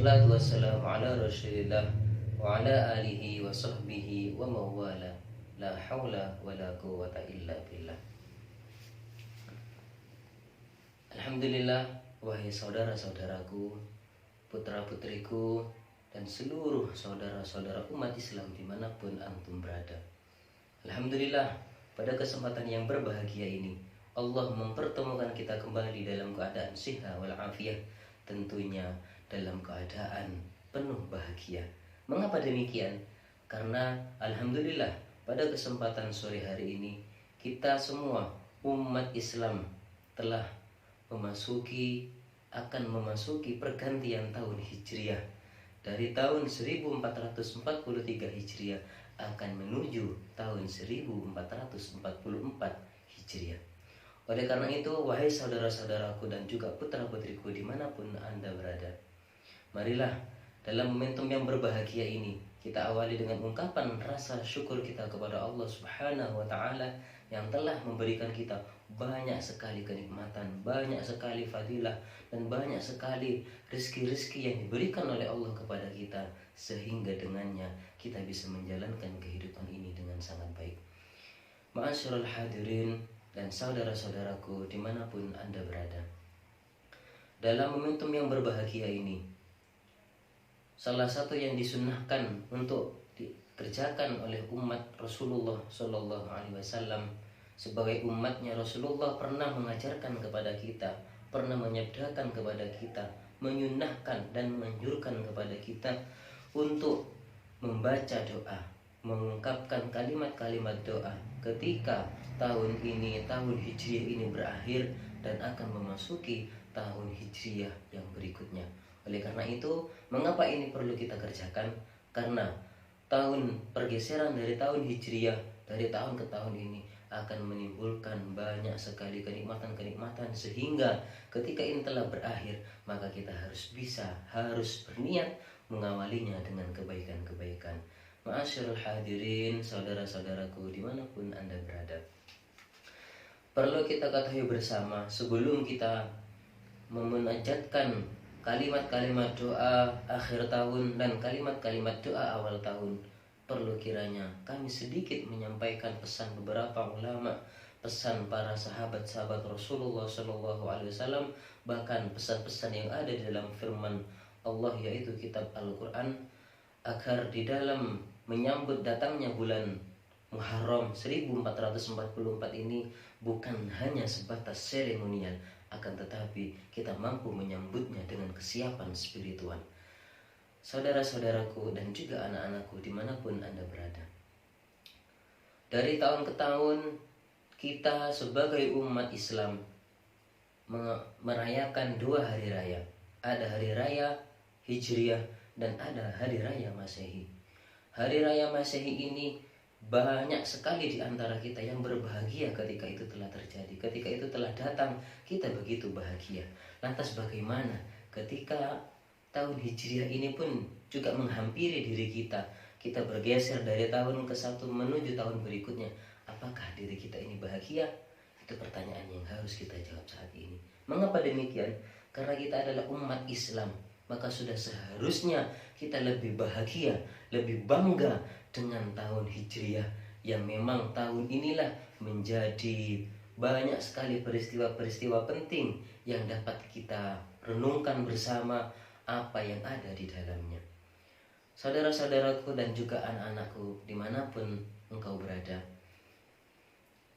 Wassalatu wassalamu ala rasulillah wa ala alihi wa sahbihi wa mawala. La hawla wa la quwwata illa billah. Alhamdulillah, wahai saudara-saudaraku, putra-putriku, dan seluruh saudara-saudara umat Islam dimanapun antum berada. Alhamdulillah, pada kesempatan yang berbahagia ini Allah mempertemukan kita kembali dalam keadaan siha wal afiyah, tentunya dalam keadaan penuh bahagia. Mengapa demikian? Karena alhamdulillah pada kesempatan sore hari ini kita semua umat Islam telah akan memasuki pergantian tahun Hijriah. Dari tahun 1443 Hijriah akan menuju tahun 1444 Hijriah. Oleh karena itu, wahai saudara-saudaraku dan juga putra-putriku dimanapun Anda berada, marilah dalam momentum yang berbahagia ini kita awali dengan ungkapan rasa syukur kita kepada Allah Subhanahu wa Ta'ala yang telah memberikan kita banyak sekali kenikmatan, banyak sekali fadilah, dan banyak sekali rezeki-rezeki yang diberikan oleh Allah kepada kita, sehingga dengannya kita bisa menjalankan kehidupan ini dengan sangat baik. Ma'asyiral hadirin dan saudara-saudaraku dimanapun Anda berada, dalam momentum yang berbahagia ini, salah satu yang disunnahkan untuk dikerjakan oleh umat Rasulullah Shallallahu Alaihi Wasallam, sebagai umatnya Rasulullah pernah mengajarkan kepada kita, pernah menyabdakan kepada kita, menyunnahkan dan menganjurkan kepada kita untuk membaca doa, mengungkapkan kalimat-kalimat doa ketika tahun ini, tahun Hijriah ini berakhir dan akan memasuki tahun Hijriah yang berikutnya. Oleh karena itu, mengapa ini perlu kita kerjakan? Karena tahun pergeseran dari tahun Hijriah, dari tahun ke tahun ini akan menimbulkan banyak sekali kenikmatan-kenikmatan, sehingga ketika ini telah berakhir, maka kita harus berniat mengawalinya dengan kebaikan-kebaikan. Ma'asyiral hadirin, saudara-saudaraku dimanapun Anda berada, perlu kita ketahui bersama, sebelum kita memunajatkan kalimat-kalimat doa akhir tahun dan kalimat-kalimat doa awal tahun, perlu kiranya kami sedikit menyampaikan pesan beberapa ulama, pesan para sahabat-sahabat Rasulullah Shallallahu Alaihi Wasallam, bahkan pesan-pesan yang ada di dalam firman Allah, yaitu kitab Al-Quran, agar di dalam menyambut datangnya bulan Muharram 1444 ini bukan hanya sebatas seremonial, akan tetapi kita mampu menyambutnya dengan kesiapan spiritual. Saudara-saudaraku dan juga anak-anakku dimanapun Anda berada, dari tahun ke tahun kita sebagai umat Islam merayakan dua hari raya. Ada hari raya Hijriah dan ada hari raya Masehi. Hari raya Masehi ini banyak sekali di antara kita yang berbahagia ketika itu telah terjadi, ketika itu telah datang, kita begitu bahagia. Lantas bagaimana ketika tahun Hijriah ini pun juga menghampiri diri kita, kita bergeser dari tahun ke satu menuju tahun berikutnya, apakah diri kita ini bahagia? Itu pertanyaan yang harus kita jawab saat ini. Mengapa demikian? Karena kita adalah umat Islam, maka sudah seharusnya kita lebih bahagia, lebih bangga dengan tahun Hijriah, yang memang tahun inilah menjadi banyak sekali peristiwa-peristiwa penting yang dapat kita renungkan bersama apa yang ada di dalamnya. Saudara-saudaraku dan juga anak-anakku dimanapun engkau berada,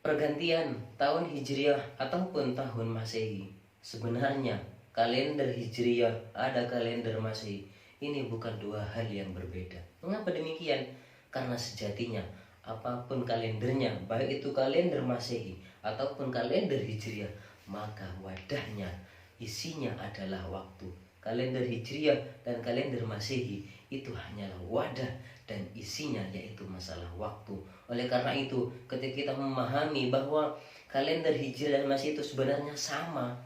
pergantian tahun Hijriah ataupun tahun Masehi, sebenarnya kalender Hijriah ada kalender Masehi, ini bukan dua hal yang berbeda. Mengapa demikian? Karena sejatinya apapun kalendernya, baik itu kalender Masehi ataupun kalender Hijriah, maka wadahnya, isinya adalah waktu. Kalender Hijriah dan kalender Masehi itu hanyalah wadah dan isinya yaitu masalah waktu. Oleh karena itu, ketika kita memahami bahwa kalender Hijriah dan Masehi itu sebenarnya sama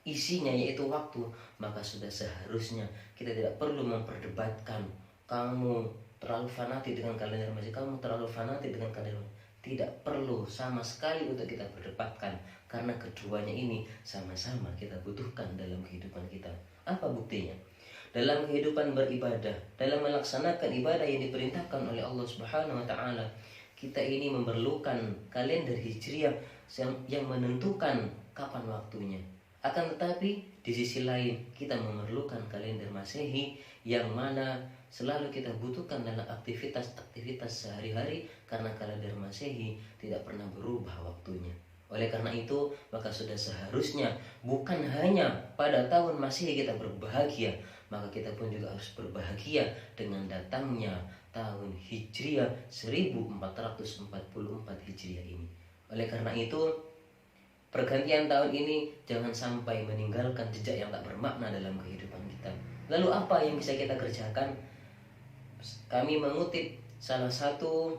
isinya yaitu waktu, maka sudah seharusnya kita tidak perlu memperdebatkan kamu terlalu fanatik dengan kalender Masehi, kamu terlalu fanatik dengan kalender. Tidak perlu sama sekali untuk kita berdebatkan, karena keduanya ini sama-sama kita butuhkan dalam kehidupan kita. Apa buktinya? dalam kehidupan beribadah, dalam melaksanakan ibadah yang diperintahkan oleh Allah Subhanahu wa taala. Kita ini memerlukan kalender hijriah yang menentukan kapan waktunya. Akan tetapi di sisi lain kita memerlukan kalender Masehi yang mana selalu kita butuhkan dalam aktivitas sehari-hari, karena kalender Masehi tidak pernah berubah waktunya. Oleh karena itu, maka sudah seharusnya bukan hanya pada tahun Masehi kita berbahagia, maka kita pun juga harus berbahagia dengan datangnya tahun Hijriah 1444 Hijriah ini. Oleh karena itu, pergantian tahun ini jangan sampai meninggalkan jejak yang tak bermakna dalam kehidupan kita. Lalu apa yang bisa kita kerjakan? Kami mengutip salah satu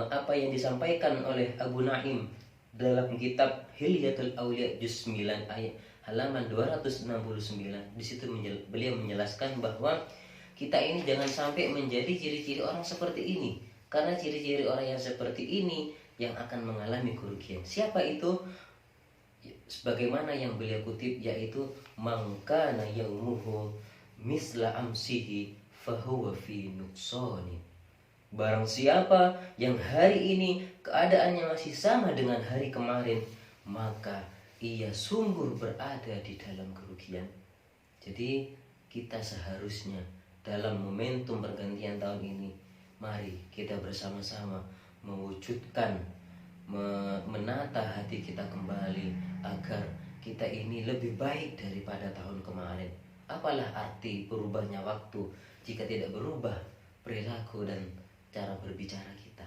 apa yang disampaikan oleh Abu Naim dalam kitab Hilyatul Auliya juz 9 ayat halaman 269. Di situ beliau menjelaskan bahwa kita ini jangan sampai menjadi ciri-ciri orang seperti ini, karena ciri-ciri orang yang seperti ini yang akan mengalami kerugian. Siapa itu? Sebagaimana yang beliau kutip, yaitu mangkana yaumuhu misla amsihi fahuwa fi nuqsani. Barang siapa yang hari ini keadaannya masih sama dengan hari kemarin, maka ia sungguh berada di dalam kerugian. Jadi kita seharusnya dalam momentum pergantian tahun ini, mari kita bersama-sama mewujudkan, menata hati kita kembali agar kita ini lebih baik daripada tahun kemarin. Apalah arti berubahnya waktu jika tidak berubah perilaku dan cara berbicara kita?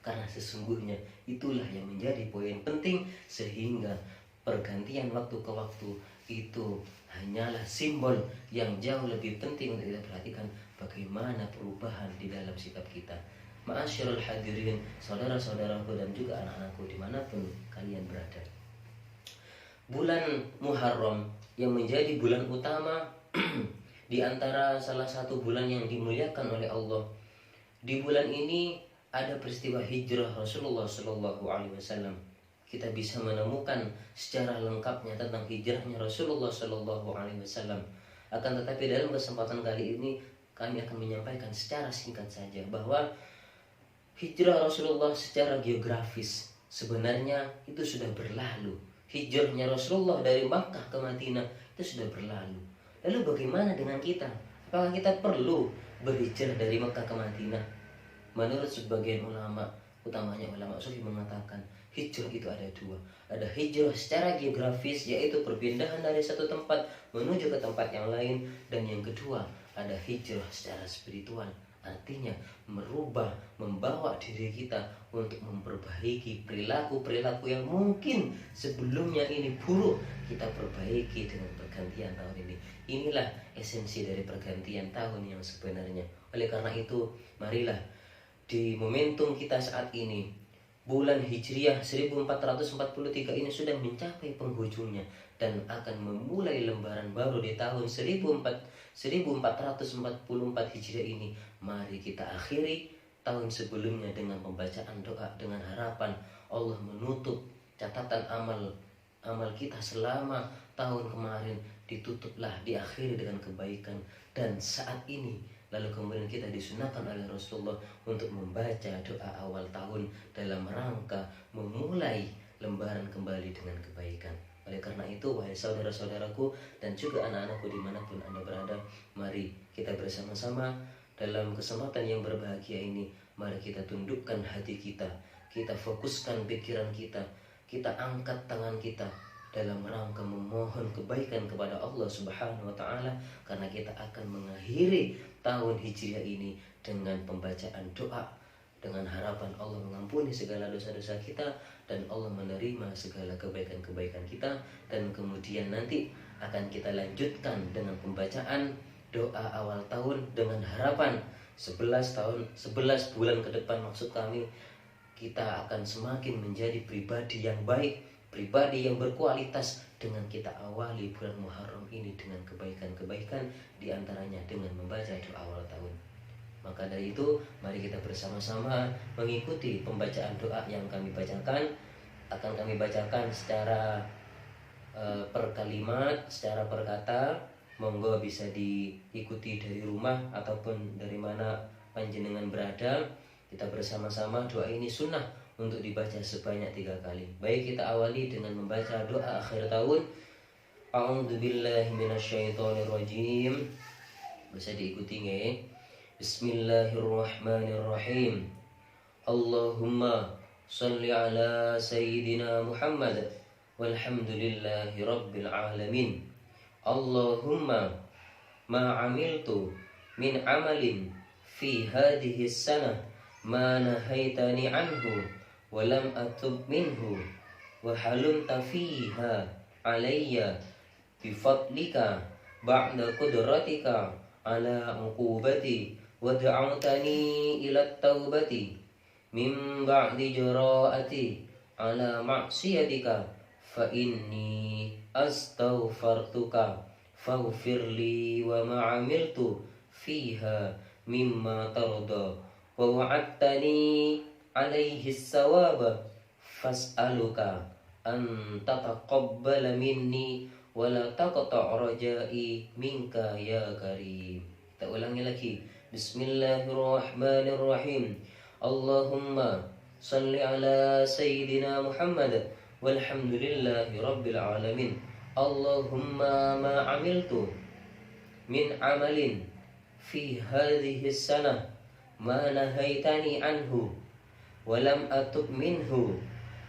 Karena sesungguhnya itulah yang menjadi poin penting, sehingga pergantian waktu ke waktu itu hanyalah simbol yang jauh lebih penting untuk kita perhatikan bagaimana perubahan di dalam sikap kita. Ma'asyiral hadirin, saudara-saudaraku dan juga anak-anakku dimanapun kalian berada. Bulan Muharram yang menjadi bulan utama di antara salah satu bulan yang dimuliakan oleh Allah. Di bulan ini ada peristiwa hijrah Rasulullah SAW. Kita bisa menemukan secara lengkapnya tentang hijrahnya Rasulullah SAW. Akan tetapi dalam kesempatan kali ini kami akan menyampaikan secara singkat saja bahwa hijrah Rasulullah secara geografis sebenarnya itu sudah berlalu. Hijrahnya Rasulullah dari Makkah ke Madinah itu sudah berlalu. Lalu bagaimana dengan kita? Apakah kita perlu berhijrah dari Makkah ke Madinah? Menurut sebagian ulama, utamanya ulama sufi, mengatakan hijrah itu ada dua. Ada hijrah secara geografis, yaitu perpindahan dari satu tempat menuju ke tempat yang lain. Dan yang kedua, ada hijrah secara spiritual. Artinya merubah, membawa diri kita untuk memperbaiki perilaku-perilaku yang mungkin sebelumnya ini buruk, kita perbaiki dengan pergantian tahun ini. Inilah esensi dari pergantian tahun yang sebenarnya. Oleh karena itu, marilah di momentum kita saat ini, bulan Hijriah 1443 ini sudah mencapai penghujungnya dan akan memulai lembaran baru di tahun 1444 Hijriah ini. Mari kita akhiri tahun sebelumnya dengan pembacaan doa, dengan harapan Allah menutup catatan amal kita selama tahun kemarin, ditutuplah, diakhiri dengan kebaikan. Dan saat ini lalu kemudian kita disunahkan oleh Rasulullah untuk membaca doa awal tahun dalam rangka memulai lembaran kembali dengan kebaikan. Oleh karena itu, wahai saudara-saudaraku dan juga anak-anakku dimanapun Anda berada, mari kita bersama-sama dalam kesempatan yang berbahagia ini, mari kita tundukkan hati kita, kita fokuskan pikiran kita angkat tangan kita dalam rangka memohon kebaikan kepada Allah Subhanahu wa taala, karena kita akan mengakhiri tahun Hijriah ini dengan pembacaan doa, dengan harapan Allah mengampuni segala dosa-dosa kita dan Allah menerima segala kebaikan-kebaikan kita. Dan kemudian nanti akan kita lanjutkan dengan pembacaan doa awal tahun dengan harapan 11 bulan ke depan, maksud kami, kita akan semakin menjadi pribadi yang baik, pribadi yang berkualitas dengan kita awali bulan Muharram ini dengan kebaikan-kebaikan, diantaranya dengan membaca doa awal tahun. Maka dari itu, mari kita bersama-sama mengikuti pembacaan doa yang kami bacakan. Akan kami bacakan secara per kalimat, secara per kata, Monggo bisa diikuti dari rumah ataupun dari mana panjenengan berada. Kita bersama-sama, doa ini sunnah untuk dibaca sebanyak 3 kali. Baik, kita awali dengan membaca doa akhir tahun. A'udzubillahi minasyaitonirrajim. Bisa diikuti nggih. Bismillahirrahmanirrahim. Allahumma sholli ala sayyidina Muhammad walhamdulillahi rabbil alamin. Allahumma ma amiltu min amalin fi hadhihi sanah ma nahaitani anhu wa lam atub minhu wa halumta fiha alayya bi fadlika ba'da qudratika ala uqubati wa da'awtani ila taubati min ba'di jara'ati ala ma'siyatika fa inni astaghfartuka faghfirli wa ma amiltu fiha mimma tarda wa wa'adtani alaihi sawaba fas'aluka an tataqabbala minni wa la taqta' rajai minka ya karim. Kita ulangi lagi. Bismillahirrahmanirrahim. Allahumma salli ala sayyidina Muhammad walhamdulillahi rabbil alamin. Allahumma ma amiltu min amalin fi hadhihi sanah ma nahaitani anhu wa lam atub minhu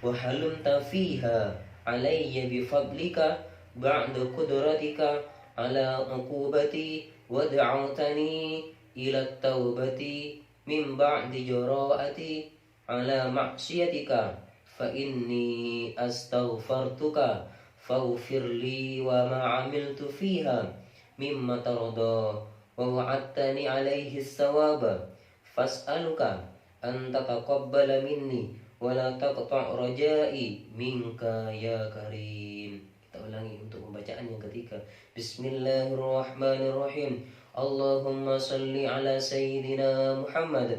wa halumta fiha alayya bi fadlika ba'da qudratika ala uqubati wa da'awtani ila taubati min ba'di jara'ati ala ma'siyatika fa inni astaghfartuka faghfirli wa ma amiltu fiha mimma tarda wa wa'adtani alaihi sawaba fas'aluka an tataqabbala minni wa la taqta' rajai minka ya karim. Kita ulangi untuk pembacaan yang ketiga. Bismillahirrahmanirrahim. Allahumma salli ala sayyidina Muhammad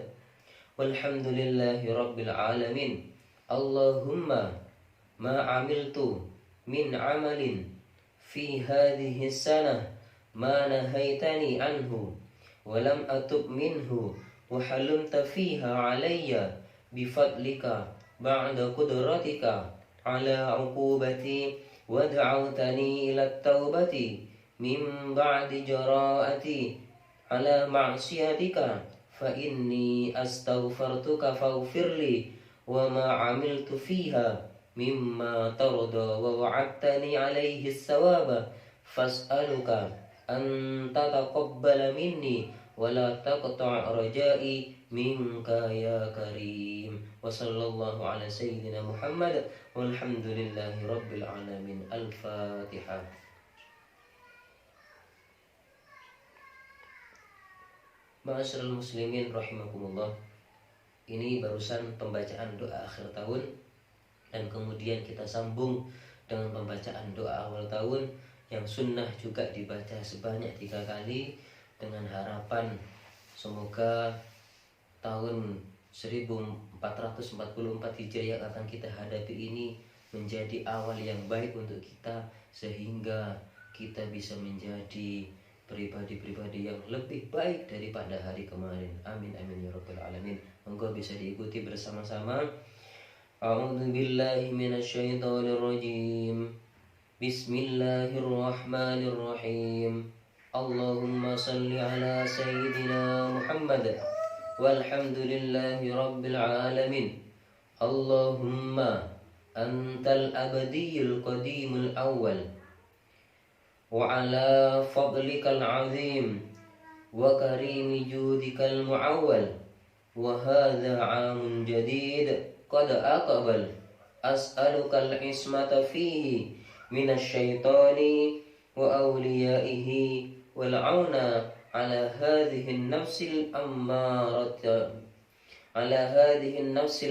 walhamdulillahi rabbil alamin. Allahumma ma amiltu min amalin fi hadhihi sanah ma nahaitani anhu wa lam atub minhu wa halumta fiha alayya bifadlika ba'da qudratika ala uqubati wa da'awtani ila taubati min ba'di jara'ati ala ma'siyatika fa inni astaghfartuka faghfirli wa ma amiltu fiha mimma tarda wa wa'adtani alaihi sawaba fas'aluka an tataqabbala minni wa la taqta' rajai minka ya karim. Wa sallallahu ala sayyidina Muhammad walhamdulillahi rabbil alamin. Al-Fatihah. Ma'asyiral muslimin rahimakumullah. Ini barusan pembacaan doa akhir tahun, dan kemudian kita sambung dengan pembacaan doa awal tahun yang sunnah juga dibaca sebanyak 3 kali, dengan harapan semoga tahun 1444 Hijriah yang akan kita hadapi ini menjadi awal yang baik untuk kita, sehingga kita bisa menjadi pribadi-pribadi yang lebih baik daripada hari kemarin. Amin amin ya rabbal alamin. Monggo bisa diikuti bersama-sama. A'udzubillahi minasyaitonirrajim. Bismillahirrahmanirrahim. Allahumma salli ala sayyidina Muhammad walhamdulillahi rabbil alamin. Allahumma antal abadiyul qadimul awwal wa ala fadlikal azim wa karimi judikal mu'awwal wa hadha 'amun jadid qad aqbal as'alukal ismata fihi minasyaitani wa awliyaihi wal 'auna ala hadhihi an-nafsil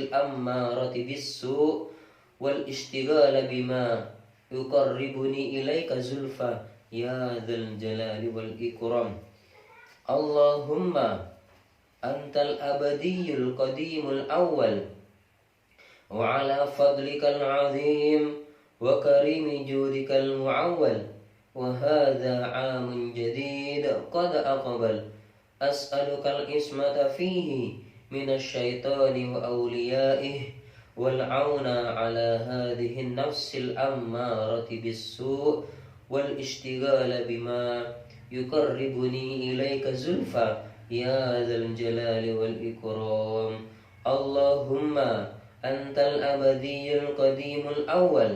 ammarati bis-su' wal ishtighala bima yuqarribuni ilaika zulfa ya dzal jalali wal ikram. Allahumma antal abadiyul qadimul awwal wa ala fadlikal azim wa karimi judikal mu'awwal وهذا عام جديد قد أقبل أسألك العصمة فيه من الشيطان وأوليائه والعون على هذه النفس الأمارة بالسوء والاشتغال بما يقربني إليك زلفى يا ذا الجلال والإكرام. اللهم أنت الأبدي القديم الأول،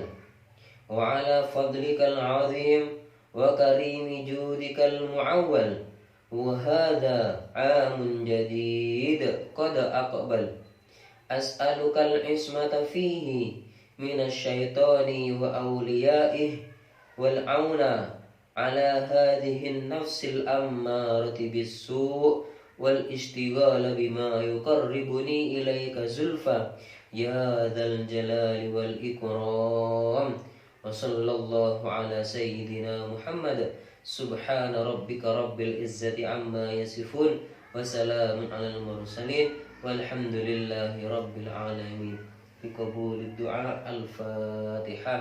وعلى فضلك العظيم وكريم جودك المعول، وهذا عام جديد قد أقبل أسألك العصمة فيه من الشيطان وأوليائه والعون على هذه النفس الأمارة بالسوء والاشتغال بما يقربني إليك زلفى يا ذا الجلال والإكرام. وصلى الله على سيدنا محمد. سبحان ربك رب العزة عما يصفون وسلام على المرسلين والحمد لله رب العالمين. بقبول الدعاء. الفاتحة.